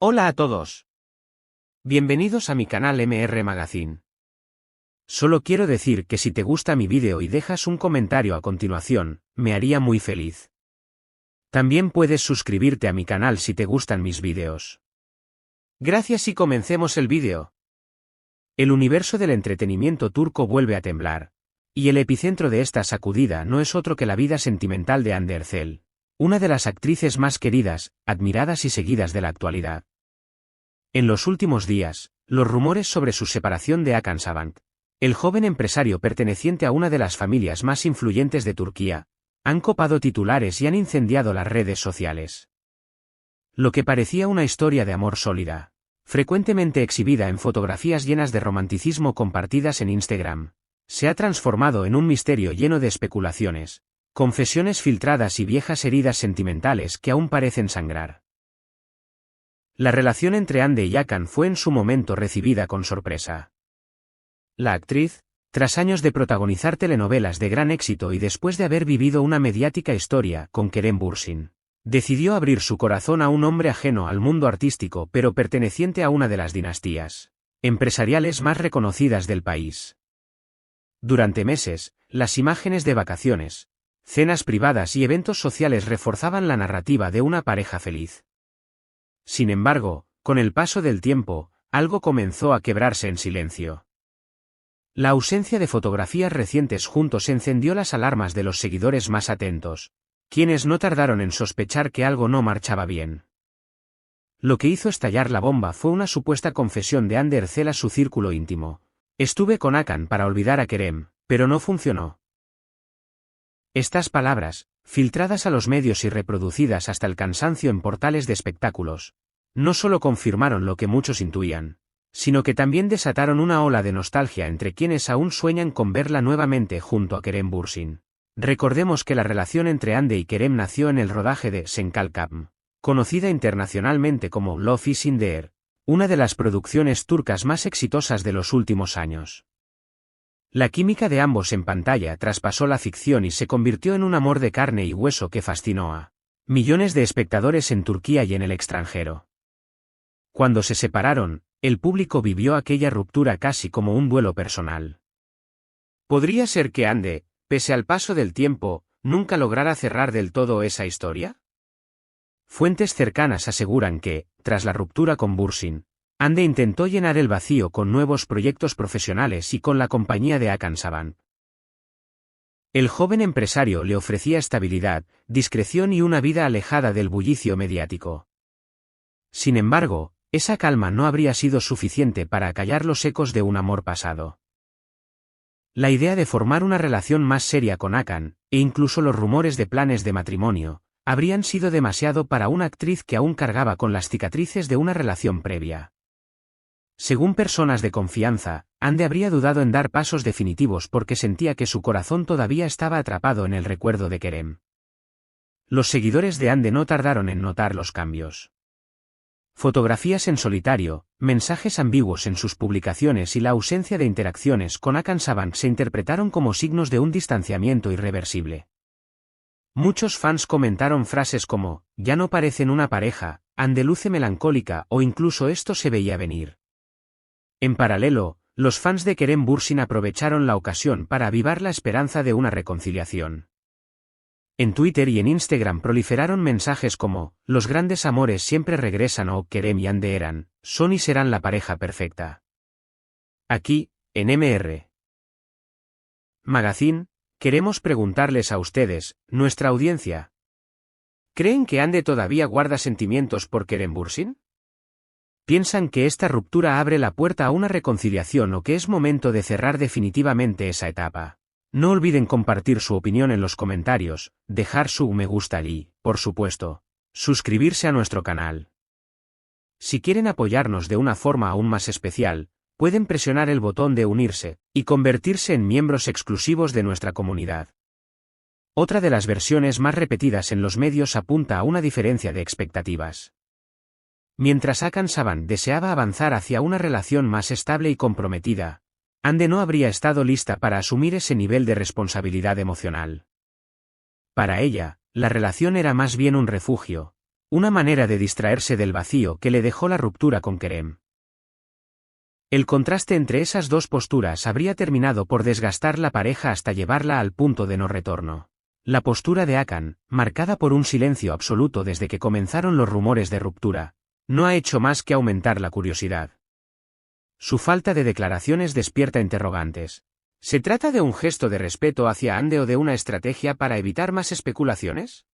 Hola a todos. Bienvenidos a mi canal MR Magazine. Solo quiero decir que si te gusta mi vídeo y dejas un comentario a continuación, me haría muy feliz. También puedes suscribirte a mi canal si te gustan mis vídeos. Gracias y comencemos el vídeo. El universo del entretenimiento turco vuelve a temblar, y el epicentro de esta sacudida no es otro que la vida sentimental de Hande Erçel, una de las actrices más queridas, admiradas y seguidas de la actualidad. En los últimos días, los rumores sobre su separación de Hakan Sabancı, el joven empresario perteneciente a una de las familias más influyentes de Turquía, han copado titulares y han incendiado las redes sociales. Lo que parecía una historia de amor sólida, frecuentemente exhibida en fotografías llenas de romanticismo compartidas en Instagram, se ha transformado en un misterio lleno de especulaciones, confesiones filtradas y viejas heridas sentimentales que aún parecen sangrar. La relación entre Hande y Hakan fue en su momento recibida con sorpresa. La actriz, tras años de protagonizar telenovelas de gran éxito y después de haber vivido una mediática historia con Kerem Bürsin, decidió abrir su corazón a un hombre ajeno al mundo artístico pero perteneciente a una de las dinastías empresariales más reconocidas del país. Durante meses, las imágenes de vacaciones, cenas privadas y eventos sociales reforzaban la narrativa de una pareja feliz. Sin embargo, con el paso del tiempo, algo comenzó a quebrarse en silencio. La ausencia de fotografías recientes juntos encendió las alarmas de los seguidores más atentos, quienes no tardaron en sospechar que algo no marchaba bien. Lo que hizo estallar la bomba fue una supuesta confesión de Hande Erçel a su círculo íntimo. Estuve con Hakan para olvidar a Kerem, pero no funcionó. Estas palabras, filtradas a los medios y reproducidas hasta el cansancio en portales de espectáculos, no solo confirmaron lo que muchos intuían, sino que también desataron una ola de nostalgia entre quienes aún sueñan con verla nuevamente junto a Kerem Bürsin. Recordemos que la relación entre Hande y Kerem nació en el rodaje de Sen Kalkam, conocida internacionalmente como Love is in the Air, una de las producciones turcas más exitosas de los últimos años. La química de ambos en pantalla traspasó la ficción y se convirtió en un amor de carne y hueso que fascinó a millones de espectadores en Turquía y en el extranjero. Cuando se separaron, el público vivió aquella ruptura casi como un duelo personal. ¿Podría ser que Hande, pese al paso del tiempo, nunca lograra cerrar del todo esa historia? Fuentes cercanas aseguran que, tras la ruptura con Bürsin, Hande intentó llenar el vacío con nuevos proyectos profesionales y con la compañía de Hakan Sabancı. El joven empresario le ofrecía estabilidad, discreción y una vida alejada del bullicio mediático. Sin embargo, esa calma no habría sido suficiente para acallar los ecos de un amor pasado. La idea de formar una relación más seria con Hakan, e incluso los rumores de planes de matrimonio, habrían sido demasiado para una actriz que aún cargaba con las cicatrices de una relación previa. Según personas de confianza, Hande habría dudado en dar pasos definitivos porque sentía que su corazón todavía estaba atrapado en el recuerdo de Kerem. Los seguidores de Hande no tardaron en notar los cambios. Fotografías en solitario, mensajes ambiguos en sus publicaciones y la ausencia de interacciones con Hakan Sabancı se interpretaron como signos de un distanciamiento irreversible. Muchos fans comentaron frases como, ya no parecen una pareja, Hande luce melancólica o incluso esto se veía venir. En paralelo, los fans de Kerem Bürsin aprovecharon la ocasión para avivar la esperanza de una reconciliación. En Twitter y en Instagram proliferaron mensajes como, los grandes amores siempre regresan o Kerem y Hande eran, son y serán la pareja perfecta. Aquí, en MR Magazine, queremos preguntarles a ustedes, nuestra audiencia. ¿Creen que Hande todavía guarda sentimientos por Kerem Bürsin? ¿Piensan que esta ruptura abre la puerta a una reconciliación o que es momento de cerrar definitivamente esa etapa? No olviden compartir su opinión en los comentarios, dejar su me gusta y, por supuesto, suscribirse a nuestro canal. Si quieren apoyarnos de una forma aún más especial, pueden presionar el botón de unirse y convertirse en miembros exclusivos de nuestra comunidad. Otra de las versiones más repetidas en los medios apunta a una diferencia de expectativas. Mientras Hakan Sabancı deseaba avanzar hacia una relación más estable y comprometida, Hande no habría estado lista para asumir ese nivel de responsabilidad emocional. Para ella, la relación era más bien un refugio, una manera de distraerse del vacío que le dejó la ruptura con Kerem. El contraste entre esas dos posturas habría terminado por desgastar la pareja hasta llevarla al punto de no retorno. La postura de Hakan, marcada por un silencio absoluto desde que comenzaron los rumores de ruptura, no ha hecho más que aumentar la curiosidad. Su falta de declaraciones despierta interrogantes. ¿Se trata de un gesto de respeto hacia Hande o de una estrategia para evitar más especulaciones?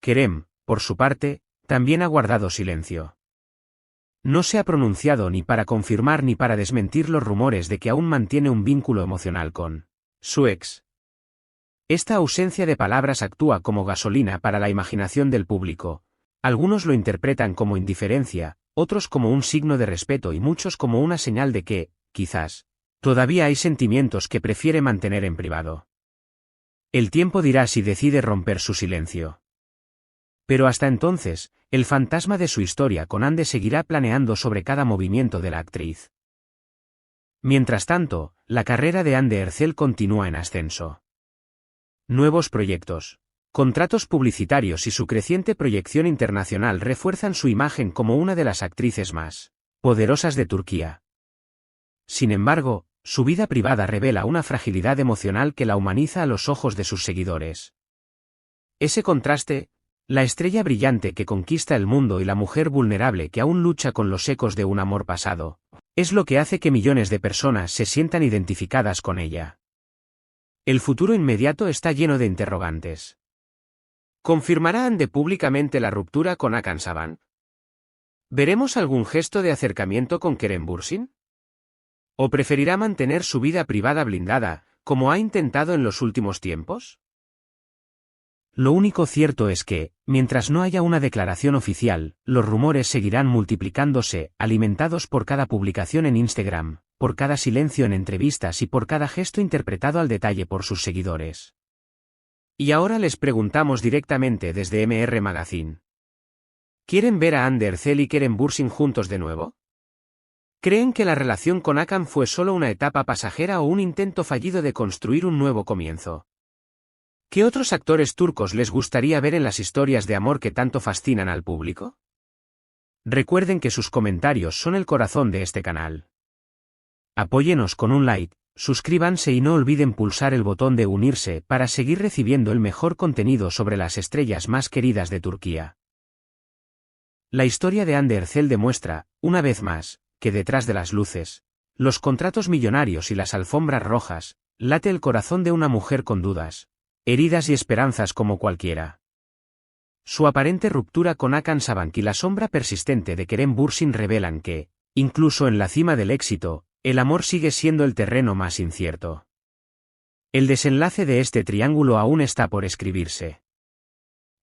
Kerem, por su parte, también ha guardado silencio. No se ha pronunciado ni para confirmar ni para desmentir los rumores de que aún mantiene un vínculo emocional con su ex. Esta ausencia de palabras actúa como gasolina para la imaginación del público. Algunos lo interpretan como indiferencia, otros como un signo de respeto y muchos como una señal de que, quizás, todavía hay sentimientos que prefiere mantener en privado. El tiempo dirá si decide romper su silencio. Pero hasta entonces, el fantasma de su historia con Hande seguirá planeando sobre cada movimiento de la actriz. Mientras tanto, la carrera de Hande Erçel continúa en ascenso. Nuevos proyectos, contratos publicitarios y su creciente proyección internacional refuerzan su imagen como una de las actrices más poderosas de Turquía. Sin embargo, su vida privada revela una fragilidad emocional que la humaniza a los ojos de sus seguidores. Ese contraste, la estrella brillante que conquista el mundo y la mujer vulnerable que aún lucha con los ecos de un amor pasado, es lo que hace que millones de personas se sientan identificadas con ella. El futuro inmediato está lleno de interrogantes. ¿Confirmará Hande públicamente la ruptura con Hakan Saban? ¿Veremos algún gesto de acercamiento con Kerem Bürsin? ¿O preferirá mantener su vida privada blindada, como ha intentado en los últimos tiempos? Lo único cierto es que, mientras no haya una declaración oficial, los rumores seguirán multiplicándose, alimentados por cada publicación en Instagram, por cada silencio en entrevistas y por cada gesto interpretado al detalle por sus seguidores. Y ahora les preguntamos directamente desde MR Magazine. ¿Quieren ver a Hande Erçel y Kerem Bürsin juntos de nuevo? ¿Creen que la relación con Hakan fue solo una etapa pasajera o un intento fallido de construir un nuevo comienzo? ¿Qué otros actores turcos les gustaría ver en las historias de amor que tanto fascinan al público? Recuerden que sus comentarios son el corazón de este canal. Apóyenos con un like, suscríbanse y no olviden pulsar el botón de unirse para seguir recibiendo el mejor contenido sobre las estrellas más queridas de Turquía. La historia de Hande Erçel demuestra, una vez más, que detrás de las luces, los contratos millonarios y las alfombras rojas, late el corazón de una mujer con dudas, heridas y esperanzas como cualquiera. Su aparente ruptura con Hakan Saban y la sombra persistente de Kerem Bürsin revelan que, incluso en la cima del éxito, el amor sigue siendo el terreno más incierto. El desenlace de este triángulo aún está por escribirse.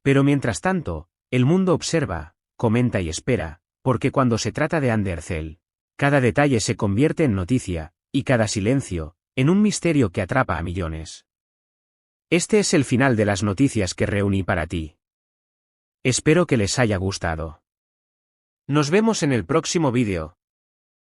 Pero mientras tanto, el mundo observa, comenta y espera, porque cuando se trata de Hande Erçel, cada detalle se convierte en noticia, y cada silencio, en un misterio que atrapa a millones. Este es el final de las noticias que reuní para ti. Espero que les haya gustado. Nos vemos en el próximo vídeo.